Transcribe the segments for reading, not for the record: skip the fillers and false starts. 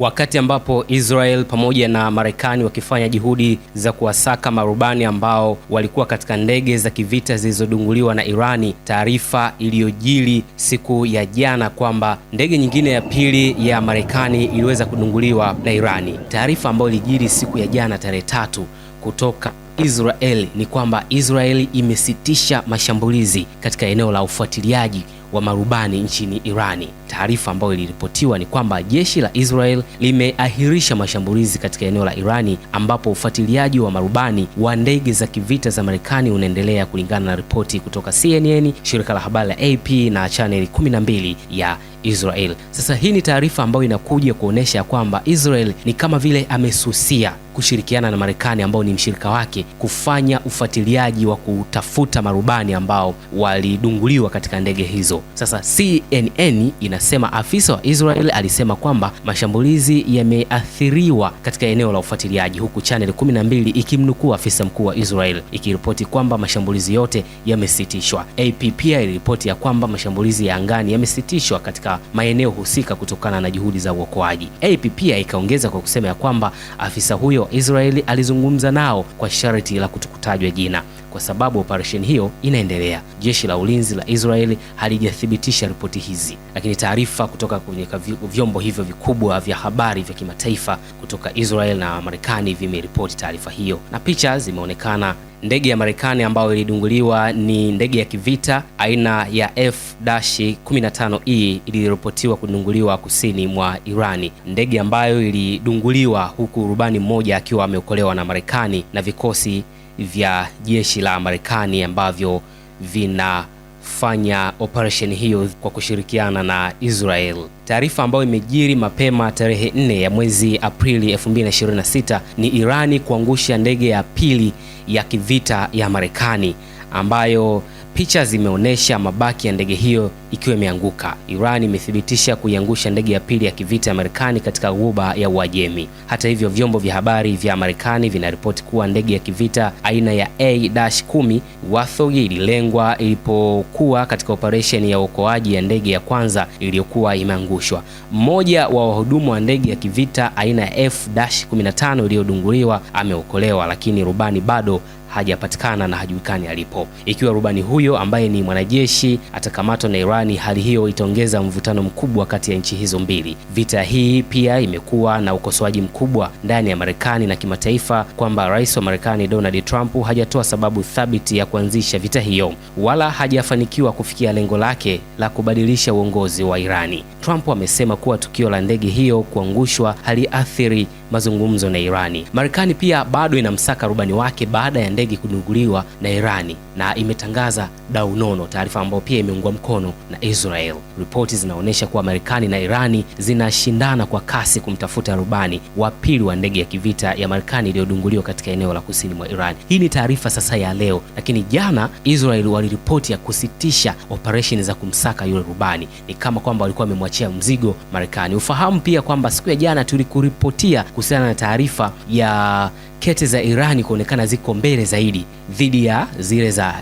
Wakati ambapo Israel pamoja na Marekani wakifanya juhudi za kuwasaka marubani ambao walikuwa katika ndege za kivita zilizodunguliwa na Irani, taarifa iliyojiri siku ya jana kwamba ndege nyingine ya pili ya Marekani iliweza kudunguliwa na Irani. Taarifa ambayo ilijiri siku ya jana tarehe 3 kutoka Israel ni kwamba Israel imesitisha mashambulizi katika eneo la ufuatiliaji wa marubani nchini Irani. Taarifa ambayo iliripotiwa ni kwamba jeshi la Israel limeahirisha mashambulizi katika eneo la Irani ambapo ufuatiliaji wa marubani wa ndege za kivita za Marekani unaendelea, kulingana na ripoti kutoka CNN, shirika la habari la AP na channel 12 ya Israel. Sasa hii ni taarifa ambayo inakuja kuonesha kwamba Israel ni kama vile amesusia kushirikiana na Marekani ambao ni mshirika wake kufanya ufuatiliaji wa kutafuta marubani ambao walidunguliwa katika ndege hizo. Sasa CNN inasema afisa wa Israel alisema kwamba mashambulizi yameathiriwa katika eneo la ufuatiliaji, huku channel 12 ikimnukuu afisa mkuu wa Israel ikiripoti kwamba mashambulizi yote yamesitishwa. AP pia iliripoti ya kwamba mashambulizi ya angani yamesitishwa katika maeneo husika kutokana na juhudi za uokoaji. AP pia ikaongeza kwa kusema ya kwamba afisa huyo wa Israeli alizungumza nao kwa sharti la kutokutajwa jina kwa sababu operation hiyo inaendelea. Jeshi la ulinzi la Israeli halijathibitisha ripoti hizi, lakini taarifa kutoka kwenye vyombo hivyo vikubwa vya habari vya kimataifa kutoka Israel na Marekani vimeripoti taarifa hiyo, na picha zimeonekana. Ndege ya Marekani ambayo ilidunguliwa ni ndege ya kivita aina ya F-15E iliripotiwa kudunguliwa kusini mwa Irani. Ndege ambayo ilidunguliwa huku rubani mmoja akiwa ameokolewa na Marekani na vikosi vya jeshi la Marekani ambavyo vinafanya operation hiyo kwa kushirikiana na Israel. Taarifa ambayo imejiri mapema tarehe 4 ya mwezi Aprili 2026 ni Irani kuangusha ndege ya pili ya kivita ya Marekani ambayo picha zimeonyesha mabaki ya ndege hiyo ikiwa imeanguka. Iran imethibitisha kuiangusha ndege ya pili ya kivita ya Marekani katika ghuba ya Uajemi. Hata hivyo, vyombo vya habari vya Marekani vinaripoti kuwa ndege ya kivita aina ya A-10 Warthog ililengwa ilipokuwa katika operation ya uokoaji ya ndege ya kwanza iliyokuwa imeangushwa. Mmoja wa wahudumu wa ndege ya kivita aina ya F-15 iliyodunguliwa ameokolewa, lakini rubani bado hajapatikana na hajulikani alipo. Ikiwa rubani huyo ambaye ni mwanajeshi atakamatwa na Irani, hali hiyo itaongeza mvutano mkubwa kati ya nchi hizo mbili. Vita hii pia imekuwa na ukosoaji mkubwa ndani ya Marekani na kimataifa kwamba rais wa Marekani Donald Trump hajatoa sababu thabiti ya kuanzisha vita hiyo wala hajafanikiwa kufikia lengo lake la kubadilisha uongozi wa Irani. Trump amesema kuwa tukio la ndege hiyo kuangushwa haliathiri mazungumzo na Irani. Marekani pia bado inamsaka rubani wake baada ya ndege kudunguliwa na Irani na imetangaza dau nono, taarifa ambayo pia imeungwa mkono na Israel. Ripoti zinaonyesha kuwa Marekani na Irani zinashindana kwa kasi kumtafuta rubani wa pili wa ndege ya kivita ya Marekani iliyodunguliwa katika eneo la kusini mwa Irani. Hii ni taarifa sasa ya leo, lakini jana Israel waliripoti ya kusitisha operation za kumsaka yule rubani. Ni kama kwamba walikuwa wamemwachia mzigo Marekani. Ufahamu pia kwamba siku ya jana tulikuripotia kuhusiana na taarifa ya kete za Irani kuonekana ziko mbele zaidi dhidi ya zile za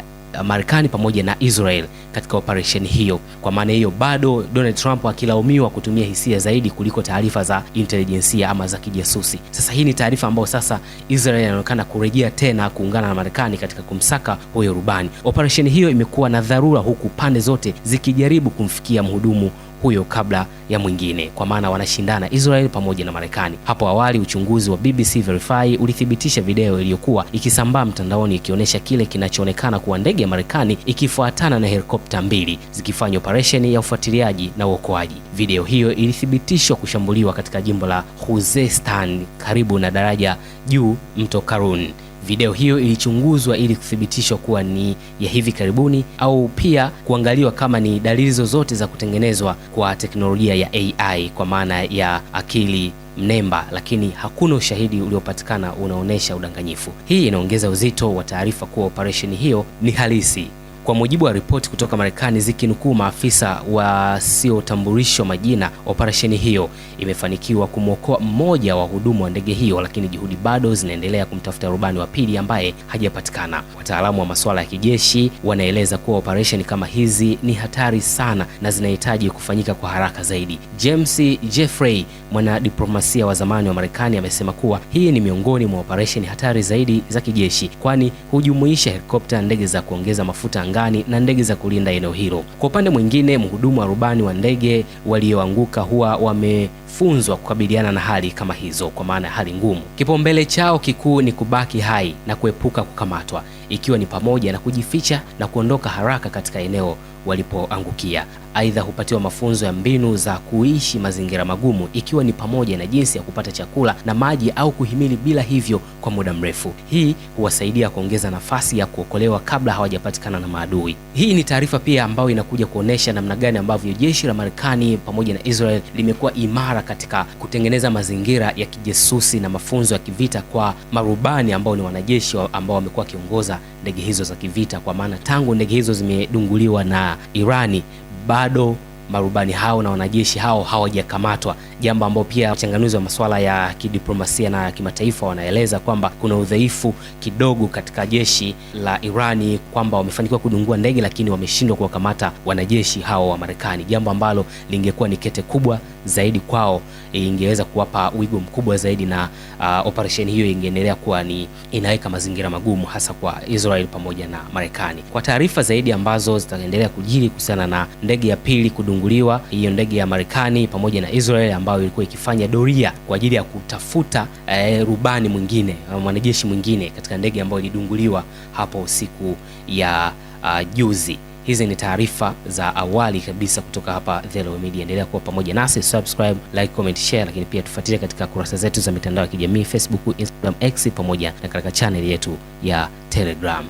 Marekani pamoja na Israel katika operation hiyo. Kwa maana hiyo, bado Donald Trump akilaumiwa kutumia hisia zaidi kuliko taarifa za intelijensia ama za kijasusi. Sasa hii ni taarifa ambayo sasa Israel inaonekana kurejea tena kuungana na Marekani katika kumsaka huyo rubani. Operation hiyo imekuwa na dharura, huku pande zote zikijaribu kumfikia mhudumu huyo kabla ya mwingine, kwa maana wanashindana Israel pamoja na Marekani. Hapo awali uchunguzi wa BBC Verify ulithibitisha video iliyokuwa ikisambaa mtandaoni ikionyesha kile kinachoonekana kuwa ndege ya Marekani ikifuatana na helikopta mbili zikifanya operation ya ufuatiliaji na uokoaji. Video hiyo ilithibitishwa kushambuliwa katika jimbo la Khuzestan karibu na daraja juu mto Karun. Video hiyo ilichunguzwa ili kuthibitishwa kuwa ni ya hivi karibuni au pia kuangaliwa kama ni dalili zozote za kutengenezwa kwa teknolojia ya AI kwa maana ya akili mnemba, lakini hakuna ushahidi uliopatikana unaonesha udanganyifu. Hii inaongeza uzito wa taarifa kuwa operation hiyo ni halisi. Kwa mujibu wa ripoti kutoka Marekani zikinukuu maafisa wasiotambulishwa majina, operesheni hiyo imefanikiwa kumwokoa mmoja wa wahudumu wa ndege hiyo, lakini juhudi bado zinaendelea kumtafuta rubani wa pili ambaye hajapatikana. Wataalamu wa masuala ya kijeshi wanaeleza kuwa operesheni kama hizi ni hatari sana na zinahitaji kufanyika kwa haraka zaidi. James Jeffrey, mwanadiplomasia wa zamani wa Marekani, amesema kuwa hii ni miongoni mwa operesheni hatari zaidi za kijeshi, kwani hujumuisha helikopta, ndege za kuongeza mafuta angani na ndege za kulinda eneo hilo. Kwa upande mwingine, mhudumu wa rubani wa ndege walioanguka huwa wamefunzwa kukabiliana na hali kama hizo, kwa maana ya hali ngumu. Kipaumbele chao kikuu ni kubaki hai na kuepuka kukamatwa, ikiwa ni pamoja na kujificha na kuondoka haraka katika eneo walipoangukia. Aidha, hupatiwa mafunzo ya mbinu za kuishi mazingira magumu, ikiwa ni pamoja na jinsi ya kupata chakula na maji au kuhimili bila hivyo kwa muda mrefu. Hii huwasaidia kuongeza nafasi ya kuokolewa kabla hawajapatikana na maadui. Hii ni taarifa pia ambayo inakuja kuonesha namna gani ambavyo jeshi la Marekani pamoja na Israel limekuwa imara katika kutengeneza mazingira ya kijasusi na mafunzo ya kivita kwa marubani ambao ni wanajeshi ambao wamekuwa wakiongoza ndege hizo za kivita, kwa maana tangu ndege hizo zimedunguliwa na Irani bado marubani hao na wanajeshi hao hawajakamatwa, jambo ambalo pia wachanganuzi wa masuala ya kidiplomasia na kimataifa wanaeleza kwamba kuna udhaifu kidogo katika jeshi la Irani, kwamba wamefanikiwa kudungua ndege lakini wameshindwa kuwakamata wanajeshi hao wa Marekani, jambo ambalo lingekuwa ni kete kubwa zaidi kwao, ingeweza kuwapa wigo mkubwa zaidi na operesheni hiyo ingeendelea kuwa ni inaweka mazingira magumu hasa kwa Israel pamoja na Marekani. Kwa taarifa zaidi ambazo zitaendelea kujiri kuhusiana na ndege ya pili kudunguliwa, hiyo ndege ya Marekani pamoja na Israel ambayo ilikuwa ikifanya doria kwa ajili ya kutafuta rubani mwingine, mwanajeshi mwingine katika ndege ambayo ilidunguliwa hapo siku ya juzi. Hizi ni taarifa za awali kabisa kutoka hapa The Loyal Media. Endelea kuwa pamoja nasi, subscribe, like, comment, share, lakini pia tufuatilie katika kurasa zetu za mitandao ya kijamii Facebook, Instagram, X pamoja na katika channel yetu ya Telegram.